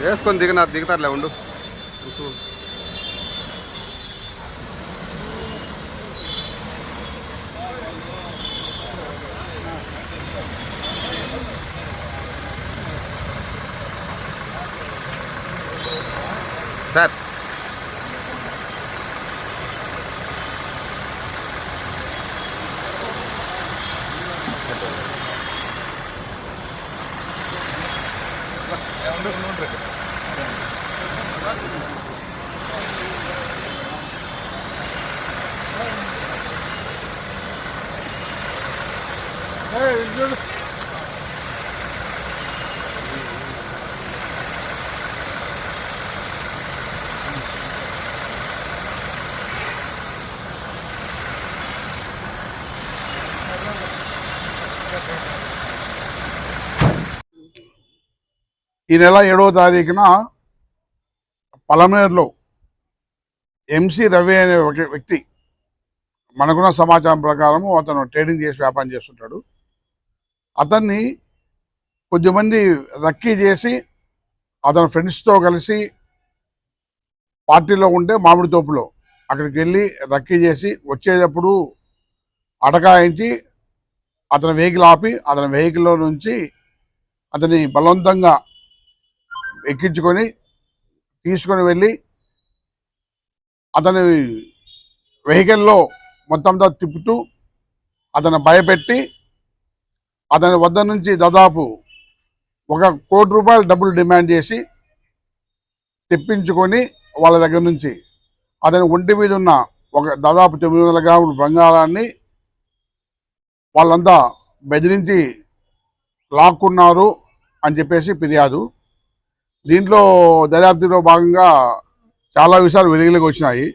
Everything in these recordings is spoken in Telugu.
వేసుకొని దిగుతారులే ఉండు. సార్ ఈ నెల 7వ తారీఖున పలమనేరులో ఎంసీ రవి అనే ఒక వ్యక్తి, మనకున్న సమాచారం ప్రకారం అతను ట్రేడింగ్ చేసి వ్యాపారం చేస్తుంటాడు. అతన్ని కొద్దిమంది రక్కీ చేసి అతని ఫ్రెండ్స్తో కలిసి పార్టీలో ఉంటే మామిడి తోపులో అక్కడికి వెళ్ళి రక్కీ చేసి వచ్చేటప్పుడు అటకాయించి అతని వెహికల్ ఆపి అతని వెహికల్లో నుంచి అతని బలవంతంగా ఎక్కించుకొని తీసుకొని వెళ్ళి అతని వెహికల్లో మొత్తంతో తిప్పుతూ అతను భయపెట్టి అతని వద్ద నుంచి దాదాపు ₹1 కోటి డబ్బులు డిమాండ్ చేసి తెప్పించుకొని వాళ్ళ దగ్గర నుంచి అతని ఒంటి మీద ఉన్న దాదాపు 900 గ్రాముల బంగారాన్ని వాళ్ళంతా బెదిరించి లాక్కున్నారు అని చెప్పేసి ఫిర్యాదు. దీంట్లో దర్యాప్తులో భాగంగా చాలా విషయాలు వెలుగులోకి వచ్చినాయి.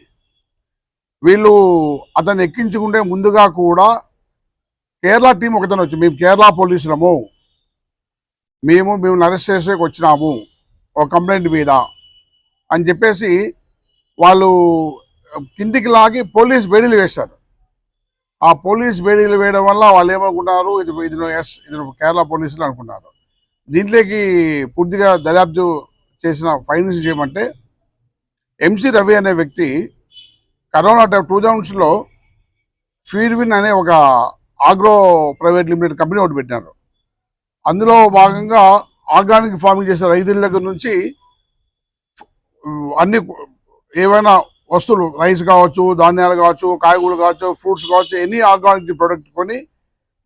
వీళ్ళు అతన్ని ఎక్కించుకుంటే ముందుగా కూడా కేరళ టీం ఒకతను వచ్చి, మేము కేరళ పోలీసులము, మేము అరెస్ట్ చేసేకి వచ్చినాము ఒక కంప్లైంట్ మీద అని చెప్పేసి వాళ్ళు కిందికి లాగి పోలీస్ బేడీలు వేశారు. ఆ పోలీస్ బేడీలు వేయడం వల్ల వాళ్ళు ఏమనుకున్నారు, ఇది కేరళ పోలీసులు అనుకున్నారు. దీంట్లోకి పూర్తిగా దర్యాప్తు చేసిన ఫైండింగ్స్ చేయమంటే ఎంసీ రవి అనే వ్యక్తి కరోనా 2000లో ఫీర్విన్ అనే ఒక ఆగ్రో ప్రైవేట్ లిమిటెడ్ కంపెనీ ఒకటి పెట్టినారు. అందులో భాగంగా ఆర్గానిక్ ఫార్మింగ్ చేసే రైతుల దగ్గర నుంచి అన్ని ఏవైనా వస్తువులు, రైస్ కావచ్చు, ధాన్యాలు కావచ్చు, కాయగూరలు కావచ్చు, ఫ్రూట్స్ కావచ్చు, ఎనీ ఆర్గానిక్ ప్రోడక్ట్ కొని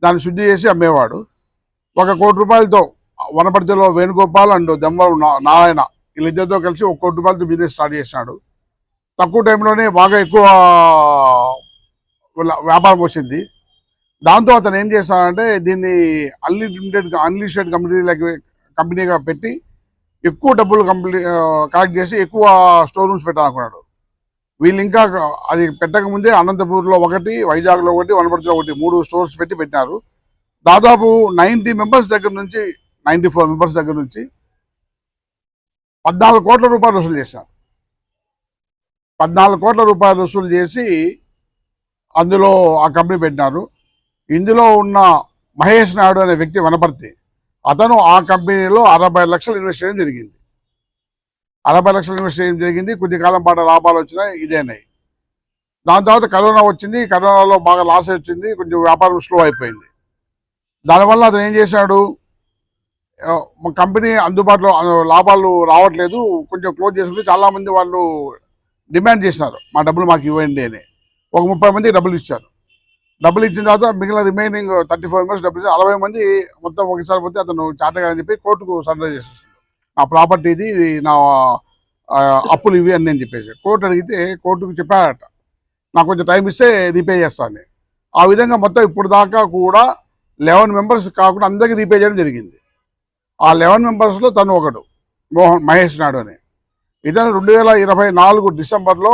దాన్ని శుద్ధి చేసి అమ్మేవాడు. ₹1 కోటి వనపర్తిలో వేణుగోపాల్ అండ్ దెమ్మవరం నారాయణ వీళ్ళిద్దరితో కలిసి ₹1 కోటి బిజినెస్ స్టార్ట్ చేసినాడు. తక్కువ టైంలోనే బాగా ఎక్కువ వ్యాపారం వచ్చింది. దాంతో అతను ఏం చేస్తాడంటే దీన్ని అన్లిమిటెడ్ కంపెనీగా పెట్టి ఎక్కువ డబ్బులు కలెక్ట్ చేసి ఎక్కువ స్టోర్ రూమ్స్ పెట్టాలనుకున్నాడు. వీళ్ళు ఇంకా అది పెట్టకముందే అనంతపూర్లో ఒకటి, వైజాగ్లో ఒకటి, వనపర్తిలో ఒకటి 3 స్టోర్స్ పెట్టినారు. దాదాపు 94 మెంబర్స్ దగ్గర నుంచి ₹14 కోట్ల వసూలు చేశారు. ₹14 కోట్ల వసూలు చేసి అందులో ఆ కంపెనీ పెట్టినారు. ఇందులో ఉన్న మహేష్ నాయుడు అనే వ్యక్తి వనపర్తి, అతను ఆ కంపెనీలో 60 లక్షలు ఇన్వెస్ట్ చేయడం జరిగింది. 60 లక్షలు ఇన్వెస్ట్ చేయడం జరిగింది. కొద్ది కాలం పాటు లాభాలు వచ్చినాయి, ఇదేనాయి. దాని తర్వాత కరోనా వచ్చింది. కరోనాలో బాగా లాస్ వచ్చింది, కొంచెం వ్యాపారం స్లో అయిపోయింది. దానివల్ల అతను ఏం చేశాడు, కంపెనీ అందుబాటులో లాభాలు రావట్లేదు, కొంచెం క్లోజ్ చేసుకుంటే చాలామంది వాళ్ళు డిమాండ్ చేసినారు, మా డబ్బులు మాకు ఇవ్వండి అని. ఒక 30 మందికి డబ్బులు ఇచ్చారు. డబ్బులు ఇచ్చిన తర్వాత మిగిలిన రిమైనింగ్ 34 మెంబర్స్ డబ్బులు ఇచ్చారు. 60 మంది మొత్తం ఒకసారి పోతే అతను చేతగాని చెప్పి కోర్టుకు సరెండర్ చేసేసాడు. నా ప్రాపర్టీ ఇది, నా అప్పులు ఇవి అని నేను చెప్పేసి కోర్టు అడిగితే కోర్టుకు చెప్పాడట, నాకు కొంచెం టైం ఇస్తే రీపే చేస్తాను. ఆ విధంగా మొత్తం ఇప్పుడు దాకా కూడా 11 మెంబర్స్ కాకుండా అందరికీ రీపే చేయడం జరిగింది. ఆ 11 మెంబర్స్లో తను ఒకడు, మహేష్ నాయుడు అని. ఇతను 2024 డిసెంబర్లో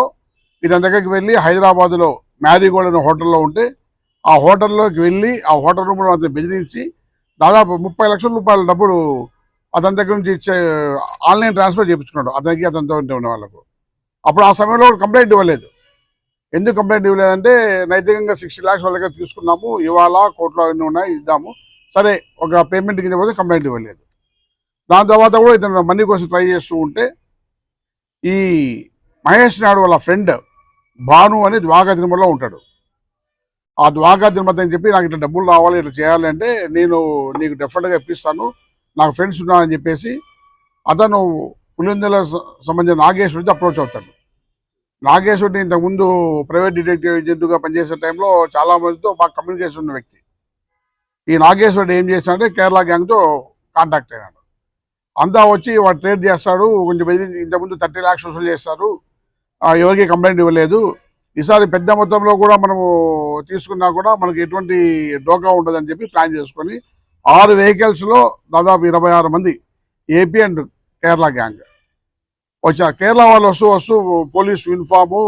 ఇతని దగ్గరికి వెళ్ళి హైదరాబాద్లో మ్యారీగోల్డ్ అనే హోటల్లో ఉంటే ఆ హోటల్లోకి వెళ్ళి ఆ హోటల్ రూమ్లో అతను బెదిరించి దాదాపు ₹30 లక్షల డబ్బులు అతని దగ్గర నుంచి ఇచ్చే ఆన్లైన్ ట్రాన్స్ఫర్ చేయించుకున్నాడు అతనికి, అతనితో ఉంటే ఉన్న వాళ్ళకు. అప్పుడు ఆ సమయంలో కంప్లైంట్ ఇవ్వలేదు. ఎందుకు కంప్లైంట్ ఇవ్వలేదంటే నైతికంగా 60 lakhs వాళ్ళ దగ్గర తీసుకున్నాము, ఇవాళ కోర్టులో అన్నీ ఉన్నాయి ఇద్దాము, సరే ఒక పేమెంట్ కింద పోతే కంప్లైంట్ ఇవ్వలేదు. దాని తర్వాత కూడా ఇతను మనీ కోసం ట్రై చేస్తూ ఉంటే ఈ మహేష్ నాయుడు వాళ్ళ ఫ్రెండ్ భాను అని ద్వారకా తిరుమలలో ఉంటాడు. ఆ ద్వారకా తిరుమల అని చెప్పి నాకు ఇట్లా డబ్బులు రావాలి, ఇట్లా చేయాలి అంటే నేను నీకు డెఫినెట్గా ఇప్పిస్తాను, నాకు ఫ్రెండ్స్ ఉన్నారని చెప్పేసి అతను పులివెందుల సంబంధించిన నాగేశ్వరుడితో అప్రోచ్ అవుతాడు. నాగేశ్వరుడి ఇంతకుముందు ప్రైవేట్ డిటెక్టివ్ ఏజెంట్గా పనిచేసే టైంలో చాలా మందితో బాగా కమ్యూనికేషన్ ఉన్న వ్యక్తి. ఈ నాగేశ్వరుడు ఏం చేసినాడంటే కేరళ గ్యాంగ్తో కాంటాక్ట్ అయినాడు. అంతా వచ్చి వాడు ట్రేడ్ చేస్తాడు, కొంచెం బెదిరించి ఇంతకుముందు 30 lakhs వసూలు చేస్తారు, ఎవరికి కంప్లైంట్ ఇవ్వలేదు, ఈసారి పెద్ద మొత్తంలో కూడా మనము తీసుకున్నా కూడా మనకి ఎటువంటి డోకా ఉండదని చెప్పి ప్లాన్ చేసుకొని 6 vehiclesలో దాదాపు 26 మంది ఏపీ అండ్ కేరళ గ్యాంగ్ వచ్చారు. కేరళ వాళ్ళు వస్తూ పోలీస్ యూనిఫాము,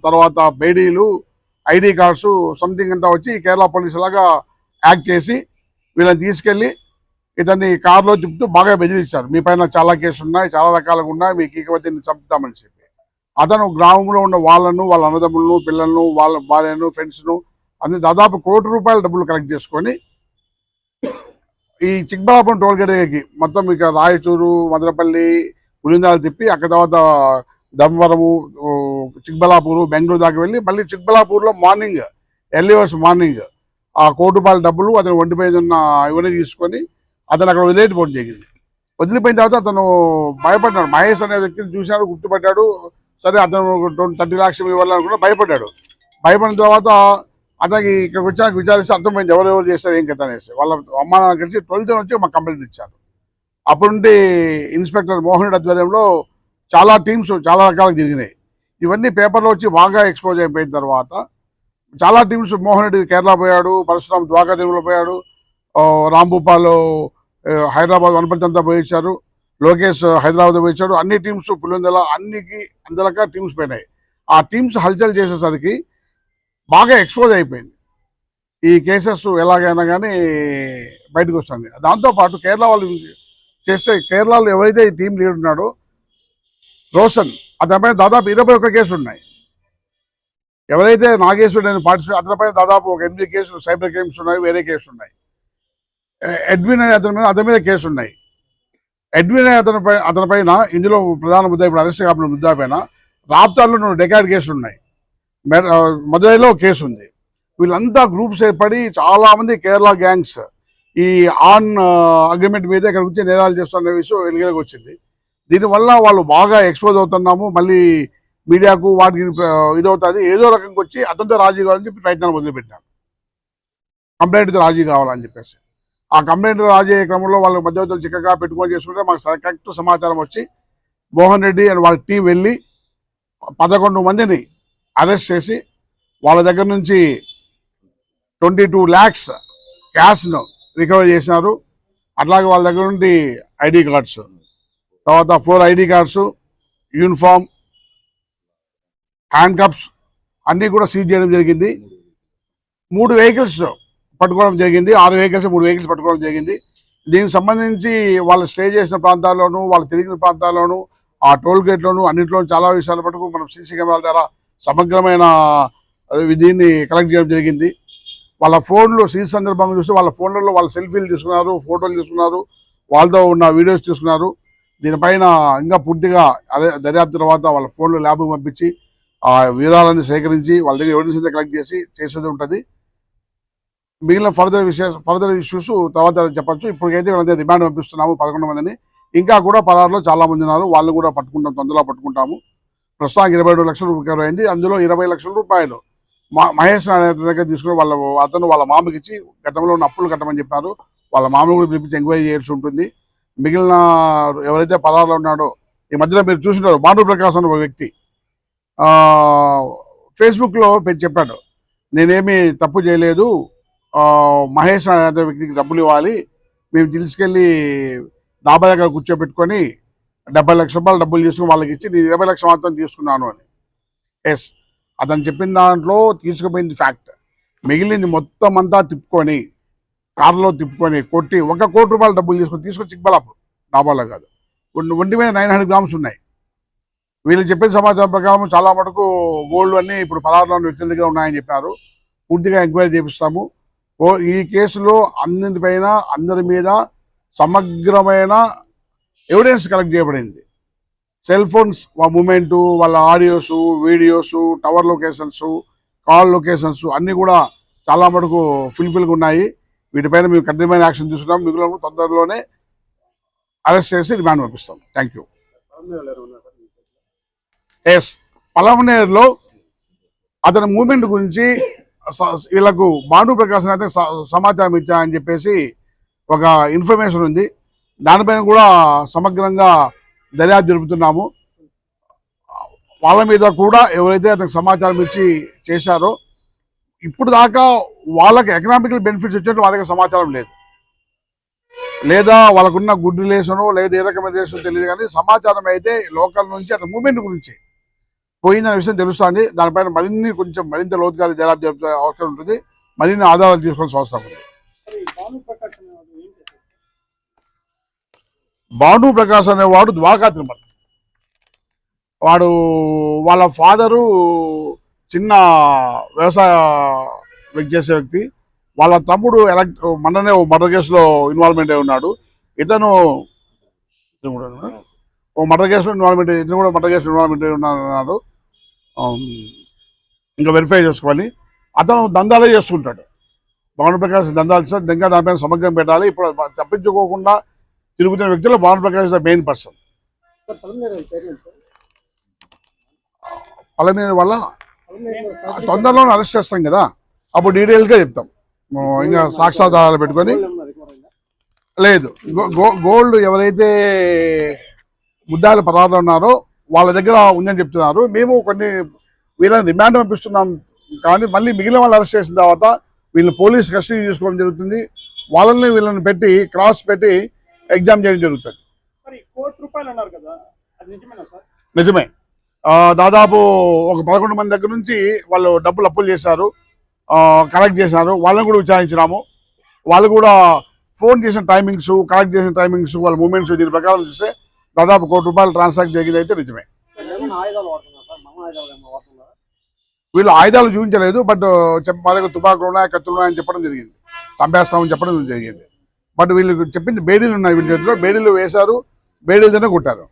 తర్వాత బేడీలు, ఐడి కార్డ్స్ సంథింగ్ అంతా వచ్చి కేరళ పోలీసు లాగా యాక్ట్ చేసి వీళ్ళని తీసుకెళ్ళి ఇతన్ని కారులో తిప్పుతూ బాగా బెదిరించారు. మీ పైన చాలా కేసులు ఉన్నాయి, చాలా రకాలుగా ఉన్నాయి, మీకు ఇకపోతే చంపుతామని చెప్పి అతను గ్రామంలో ఉన్న వాళ్ళను, వాళ్ళ అన్నదమ్ములను, పిల్లలను, వాళ్ళ భార్యను, ఫ్రెండ్స్ను అందరి దాదాపు ₹1 కోటి డబ్బులు కలెక్ట్ చేసుకొని ఈ చిక్బలాపురం టోల్గేట్ దగ్గరికి మొత్తం ఇక రాయచూరు, మదనపల్లి, పులిందాలు తిప్పి అక్కడ తర్వాత ధర్మవరము, చిక్బలాపూరు, బెంగళూరు దాకా వెళ్ళి మళ్ళీ చిక్బలాపూర్లో మార్నింగ్ ఎర్లీ అవర్స్ మార్నింగ్ ఆ ₹1 కోటి డబ్బులు అతను ఒంటిపై ఉన్న ఇవన్నీ తీసుకొని అతను అక్కడ వదిలేకపోవడం జరిగింది. వదిలిపోయిన తర్వాత అతను భయపడ్డాడు. మహేష్ అనే వ్యక్తిని చూశాడు, గుర్తుపట్టాడు. సరే అతను 30 lakhs ఇవ్వాలనుకున్నా భయపడ్డాడు. భయపడిన తర్వాత అతనికి ఇక్కడికి వచ్చాక విచారిస్తే అర్థమైంది ఎవరెవరు చేస్తారు ఏం కథ అనేసి. వాళ్ళ అమ్మ నాన్న కలిసి 12th వచ్చి మాకు కంప్లైంట్ ఇచ్చారు. అప్పుడు నుండి ఇన్స్పెక్టర్ మోహన్ రెడ్డి ఆధ్వర్యంలో చాలా టీమ్స్ చాలా రకాలుగా తిరిగినాయి. ఇవన్నీ పేపర్లో వచ్చి బాగా ఎక్స్పోజ్ అయిపోయిన తర్వాత చాలా టీమ్స్, మోహన్ రెడ్డి కేరళ పోయాడు, పరశురామ్ ద్వారకా తిరుమల పోయాడు, రాంభూపాల్ హైదరాబాద్ వనపర్తి అంతా పోయించారు, లోకేష్ హైదరాబాద్ పోయించాడు, అన్ని టీమ్స్ పులివెందుల అందరిక టీమ్స్ పోయినాయి. ఆ టీమ్స్ హల్చల్ చేసేసరికి బాగా ఎక్స్పోజ్ అయిపోయింది. ఈ కేసెస్ ఎలాగైనా కానీ బయటకు వస్తుంది. దాంతోపాటు కేరళ వాళ్ళు చేస్తే కేరళలో ఎవరైతే ఈ టీం లీడర్ ఉన్నాడో రోషన్, అతనిపైన దాదాపు 21 కేసులు ఉన్నాయి. ఎవరైతే నాగేశ్వరుడు అని పార్టిసిపేట్ అతనిపై దాదాపు ఒక 8 కేసులు సైబర్ క్రైమ్స్ ఉన్నాయి, వేరే కేసులు ఉన్నాయి. ఎడ్విన్ అనే అతని మీద కేసు ఉన్నాయి. ఎడ్విన్ అనే అతనిపైన ఇందులో ప్రధాన ముద్ద ఇప్పుడు అరెస్ట్ కాపిన ముద్ద పైన రాప్తాల్లో డెకాడ్ కేసులు ఉన్నాయి, మదురైలో కేసు ఉంది. వీళ్ళంతా గ్రూప్స్ ఏర్పడి చాలా మంది కేరళ గ్యాంగ్స్ ఈ అగ్రిమెంట్ మీద ఇక్కడ వచ్చి నేరాలు చేస్తున్న విషయం వెలుగులోకి వచ్చింది. దీనివల్ల వాళ్ళు బాగా ఎక్స్పోజ్ అవుతున్నాము, మళ్ళీ మీడియాకు వాటికి ఇదవుతుంది, ఏదో రకంగా వచ్చి అతనితో రాజీ కావాలని చెప్పి ప్రయత్నాలు మొదలుపెట్టారు. కంప్లైంట్తో రాజీ కావాలని చెప్పేసి ఆ కంప్లైంట్ రాజీ అయ్యే క్రమంలో వాళ్ళ మధ్యవర్తులు చిక్కగా పెట్టుకొని చేసుకుంటే మాకు కరెక్ట్ సమాచారం వచ్చి మోహన్ రెడ్డి అండ్ వాళ్ళ టీం వెళ్ళి 11 మందిని అరెస్ట్ చేసి వాళ్ళ దగ్గర నుంచి 22 lakhs క్యాష్ను రికవర్ చేసినారు. అట్లాగే వాళ్ళ దగ్గర నుండి ఐడి కార్డ్స్, తర్వాత 4 ID cards, uniform, hand cups అన్నీ కూడా సీజ్ చేయడం జరిగింది. 3 vehicles పట్టుకోవడం జరిగింది. 6 vehicles 3 vehicles పట్టుకోవడం జరిగింది. దీనికి సంబంధించి వాళ్ళు స్టే చేసిన ప్రాంతాల్లోనూ, వాళ్ళు తిరిగిన ప్రాంతాల్లోనూ, ఆ టోల్ గేట్లోనూ అన్నింటిలో చాలా విషయాలు పట్టుకు మనం సీసీ కెమెరాల ద్వారా సమగ్రమైన దీన్ని కలెక్ట్ చేయడం జరిగింది. వాళ్ళ ఫోన్లు సీసీ సందర్భంగా చూస్తే వాళ్ళ ఫోన్లలో వాళ్ళ సెల్ఫీలు తీసుకున్నారు, ఫోటోలు తీసుకున్నారు, వాళ్ళతో ఉన్న వీడియోస్ తీసుకున్నారు. దీనిపైన ఇంకా పూర్తిగా దర్యాప్తు తర్వాత వాళ్ళ ఫోన్లు ల్యాబ్కి పంపించి ఆ వివరాలన్నీ సేకరించి వాళ్ళ దగ్గర ఎవిడెన్స్ అయితే కలెక్ట్ చేసేది ఉంటుంది. మిగిలిన ఫర్దర్ ఇష్యూస్ తర్వాత చెప్పచ్చు. ఇప్పటికైతే వాళ్ళంతా రిమాండ్ పంపిస్తున్నాము 11 మందిని. ఇంకా కూడా పరారులో చాలా మంది ఉన్నారు, వాళ్ళు కూడా పట్టుకుంటాం, తొందరలో పట్టుకుంటాము. ప్రస్తుతానికి 22 లక్షలు రికవర్ అయింది. అందులో 20 లక్షల రూపాయలు మహేష్ అనే దగ్గర తీసుకుని వాళ్ళ మామకి ఇచ్చి గతంలో ఉన్న అప్పులు కట్టమని చెప్పారు. వాళ్ళ మామని కూడా పిలిపించి ఎంక్వైరీ చేయాల్సి ఉంటుంది. మిగిలిన ఎవరైతే పరారులో ఉన్నాడో ఈ మధ్యలో మీరు చూసినారు, భాను ప్రకాశ్ అనే ఒక వ్యక్తి ఫేస్బుక్లో చెప్పాడు, నేనేమి తప్పు చేయలేదు, మహేష్ అనే వ్యక్తికి డబ్బులు ఇవ్వాలి, మేము తీసుకెళ్ళి డాబా దగ్గర కూర్చోబెట్టుకొని 70 లక్షల రూపాయలు డబ్బులు తీసుకుని వాళ్ళకి ఇచ్చి నేను 20 లక్షలు మాత్రం తీసుకున్నాను అని. ఎస్, అతను చెప్పిన దాంట్లో తీసుకుపోయింది ఫ్యాక్ట్. మిగిలింది మొత్తం అంతా తిప్పుకొని కారులో తిప్పుకొని కొట్టి ₹1 కోటి డబ్బులు తీసుకొని చిక్బలాపూర్ డాబాలో కాదు, ఒంటి మీద 900 grams ఉన్నాయి. వీళ్ళు చెప్పిన సమాచారం ప్రకారం చాలా మటుకు గోల్డ్ అన్ని ఇప్పుడు పలారులోని వ్యక్తుల దగ్గర ఉన్నాయని చెప్పారు. పూర్తిగా ఎంక్వైరీ చేపిస్తాము. ఈ కేసులో అందరిపైన అందరి మీద సమగ్రమైన ఎవిడెన్స్ కలెక్ట్ చేయబడింది. సెల్ ఫోన్స్ మూమెంటు, వాళ్ళ audios, videos, tower locations, call locations అన్నీ కూడా చాలా మటుకు ఫుల్ఫిల్గా ఉన్నాయి. వీటిపైన మేము కఠినమైన యాక్షన్ తీసుకున్నాం. మిగులు తొందరలోనే అరెస్ట్ చేసి రిమాండ్ పంపిస్తాం. Thank you. ఎస్, పలమనేరులో అతని మూమెంట్ గురించి వీళ్ళకు భాను ప్రకాశ్ అయితే సమాచారం ఇచ్చాయని చెప్పేసి ఒక ఇన్ఫర్మేషన్ ఉంది. దానిపైన కూడా సమగ్రంగా దర్యాప్తు జరుపుతున్నాము. వాళ్ళ మీద కూడా ఎవరైతే అతనికి సమాచారం ఇచ్చి చేశారో ఇప్పుడు దాకా వాళ్ళకి ఎకనామికల్ బెనిఫిట్స్ వచ్చేట్టు వాళ్ళ దగ్గర సమాచారం లేదు, లేదా వాళ్ళకున్న గుడ్ రిలేషను లేదా ఏ రకమైన రిలేషన్ తెలియదు, కానీ సమాచారం అయితే లోకల్ నుంచి అతని మూమెంట్ గురించి పోయిందనే విషయం తెలుస్తుంది. దానిపైన మరింత లోతుగా దర్యాప్తు జరిపే అవసరం ఉంటుంది. మరిన్ని ఆధారాలు తీసుకోవాల్సిన అవసరం ఉంది. భాను ప్రకాశ్ అనేవాడు ద్వారకా తిరుమల. వాడు వాళ్ళ ఫాదరు చిన్న వ్యవసాయ చేసే వ్యక్తి. వాళ్ళ తమ్ముడు మొన్ననే మర్డర్ కేసులో ఇన్వాల్వ్మెంట్ అయి ఉన్నాడు. ఇతను మర్డర్ కేసులో ఇన్వాల్వ్మెంట్, ఇతను కూడా మర్డర్ కేసులో ఇన్వాల్వ్మెంట్ అయి ఉన్నాడు. ఇంకా వెరిఫై చేసుకోవాలి. అతను దందాలే చేసుకుంటాడు. భాను ప్రకాశ్ దందాలు చేస్తాడు. ఇంకా దానిపైన సమగ్రం పెట్టాలి. ఇప్పుడు తప్పించుకోకుండా తిరుగుతున్న వ్యక్తులు Bhanu Prakash the main person. Palamaner వల్ల తొందరలోనే అరెస్ట్ చేస్తాం కదా, అప్పుడు డీటెయిల్గా చెప్తాం. ఇంకా సాక్ష్యాధారాలు పెట్టుకొని లేదు. గోల్డ్ ఎవరైతే ముద్దాయిల పదార్థాలు ఉన్నారో వాళ్ళ దగ్గర ఉందని చెప్తున్నారు. మేము కొన్ని వీళ్ళని రిమాండ్ పంపిస్తున్నాం, కానీ మళ్ళీ మిగిలిన వాళ్ళు అరెస్ట్ చేసిన తర్వాత వీళ్ళని పోలీస్ కస్టడీ తీసుకోవడం జరుగుతుంది. వీళ్ళని పెట్టి క్రాస్ పెట్టి ఎగ్జామ్ చేయడం జరుగుతుంది. నిజమే. దాదాపు ఒక 11 మంది దగ్గర నుంచి వాళ్ళు డబ్బులు అప్పులు చేశారు, కలెక్ట్ చేశారు. వాళ్ళని కూడా విచారించినాము. వాళ్ళు కూడా ఫోన్ చేసిన టైమింగ్స్, కలెక్ట్ చేసిన టైమింగ్స్, వాళ్ళ మూమెంట్స్ దీని ప్రకారం చూస్తే దాదాపు ₹1 ట్రాన్సాక్ట్ జరిగింది అయితే నిజమే. వీళ్ళు ఆయుధాలు చూపించలేదు, బట్ మా దగ్గర తుపాకులు ఉన్నాయి, కత్తులు ఉన్నాయని చెప్పడం జరిగింది. చంపేస్తామని చెప్పడం జరిగింది. బట్ వీళ్ళు చెప్పింది బేడీలు ఉన్నాయి వీళ్ళ చేతిలో. బేడీలు వేశారు, బేడీలతోనే కొట్టారు.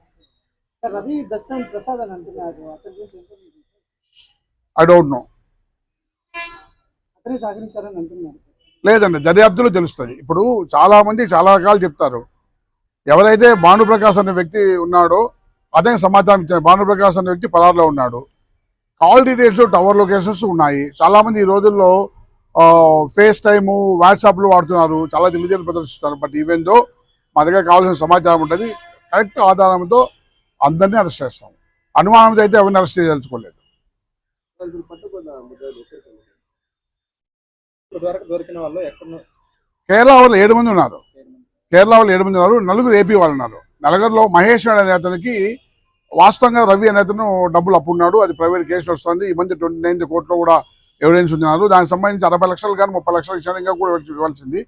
I don't know. లేదండి, దర్యాప్తులో తెలుస్తుంది. ఇప్పుడు చాలా మంది చాలా రకాలు చెప్తారు. ఎవరైతే భాను ప్రకాశ్ అనే వ్యక్తి ఉన్నాడో అతనికి సమాచారం ఇచ్చారు. భాను ప్రకాశ్ అనే వ్యక్తి పలార్లో ఉన్నాడు. కాల్ డీటెయిల్స్, టవర్ లొకేషన్స్ ఉన్నాయి. చాలా మంది ఈ రోజుల్లో ఫేస్ టైము, వాట్సాప్లు వాడుతున్నారు, చాలా తెలివితేటలు ప్రదర్శిస్తున్నారు. బట్ ఈవెన్ దో మా దగ్గర కావాల్సిన సమాచారం ఉంటుంది. కరెక్ట్ ఆధారంతో అందరినీ అరెస్ట్ చేస్తాం. అనుమానంతో అయితే ఎవరిని అరెస్ట్ చేయదలుచుకోలేదు. కేరళ వాళ్ళు 7 మంది ఉన్నారు. నలుగురు ఏపీ వాళ్ళు ఉన్నారు. నలుగురిలో మహేష్ అనే అతనికి వాస్తవంగా రవి అనే అతను డబ్బులు అప్పున్నాడు. అది ప్రైవేట్ కేసులో వస్తుంది. ఈ మధ్య 29th కోర్టులో కూడా ఎవిడెన్స్ ఉన్నారు. దానికి సంబంధించి 60 లక్షలు కానీ 30 లక్షలు ఇచ్చాడు. ఇంకా కూడా ఇవ్వాల్సింది.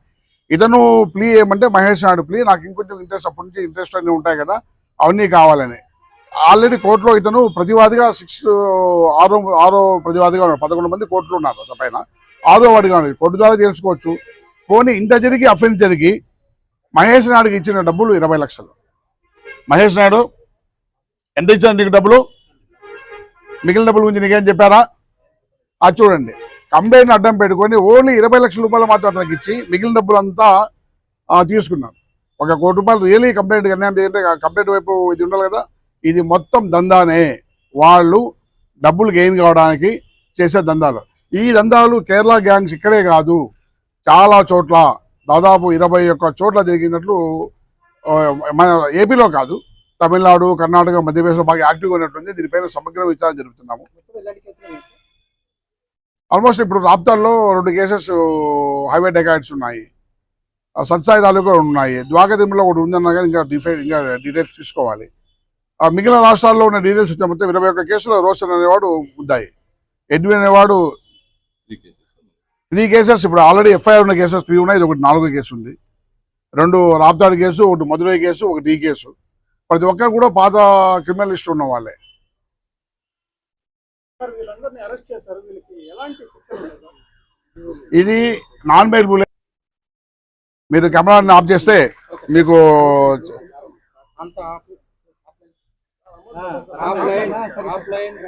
ఇతను ప్లీ ఏమంటే మహేష్ నాయుడు ప్లీ, నాకు ఇంకొంచెం ఇంట్రెస్ట్, అప్పటి నుంచి ఇంట్రెస్ట్ అన్నీ ఉంటాయి కదా, అవన్నీ కావాలని. ఆల్రెడీ కోర్టులో ఇతను ప్రతివాదిగా ఆరో ప్రతివాదిగా ఉన్నాడు. 11 మంది కోర్టులో ఉన్నారు. పైన 6వ వాడిగా ఉన్నది. కోర్టు ద్వారా తెలుసుకోవచ్చు. పోనీ ఇంత జరిగి అఫెన్స్ జరిగి మహేష్ నాయుడుకి ఇచ్చిన డబ్బులు 20 లక్షలు. మహేష్ నాయుడు ఎంత ఇచ్చాను నీకు డబ్బులు, మిగిలిన డబ్బుల గురించి నీకేం చెప్పారా? అది చూడండి. కంబైన్ అడ్డం పెట్టుకొని ఓన్లీ 20 లక్షల రూపాయలు మాత్రం అతనికి ఇచ్చి మిగిలిన డబ్బులంతా తీసుకున్నారు. ₹1 కోటి రియలీ కంప్లైంట్ అన్యాయం చేయంటే కంప్లైంట్ వైపు ఇది ఉండాలి కదా. ఇది మొత్తం దందానే. వాళ్ళు డబ్బులు గెయిన్ కావడానికి చేసే దందాలు. ఈ దందాలు కేరళ గ్యాంగ్స్ ఇక్కడే కాదు, చాలా చోట్ల దాదాపు 21 చోట్ల జరిగినట్లు మన ఏపీలో కాదు, తమిళనాడు, కర్ణాటక, మధ్యప్రదేశ్లో బాగా యాక్టివ్గా ఉన్నట్టుంది. దీనిపైన సమగ్ర విచారణ జరుపుతున్నాము. ఆల్మోస్ట్ ఇప్పుడు రాప్తాల్లో 2 కేసెస్ హైవే డెకాయిట్స్ ఉన్నాయి. సత్సాయి తాలూకా ఉన్నాయి. ద్వారకా తిరుమలలో ఒకటి ఉందన్నా కానీ ఇంకా డీటెయిల్స్ తీసుకోవాలి. మిగిలిన రాష్ట్రాల్లో ఉన్న డీటెయిల్స్ వచ్చే మొత్తం 21 కేసులో రోషన్ అనేవాడు ముద్దాయి. ఎడ్విన్ అనేవాడు 3 కేసెస్. ఇప్పుడు ఆల్రెడీ ఎఫ్ఐఆర్ ఉన్న కేసెస్ 3 ఉన్నాయి. ఇది ఒకటి 4వ కేసు ఉంది. 2 రాప్తాడు కేసు, ఒకటి మధురై కేసు, ఒకటి ఈ కేసు. ప్రతి ఒక్కరు కూడా పాత క్రిమినల్ లిస్ట్ ఉన్న వాళ్ళే. సార్ వీళ్ళందరినీ అరెస్ట్ చేశారు, వీళ్ళకి ఎలాంటి శిక్ష లేదు? ఇది నాన్ బెయిలబుల్. మీరు కెమెరాని ఆఫ్ చేస్తే మీకు అంత ఆఫ్లైన్ ఆఫ్లైన్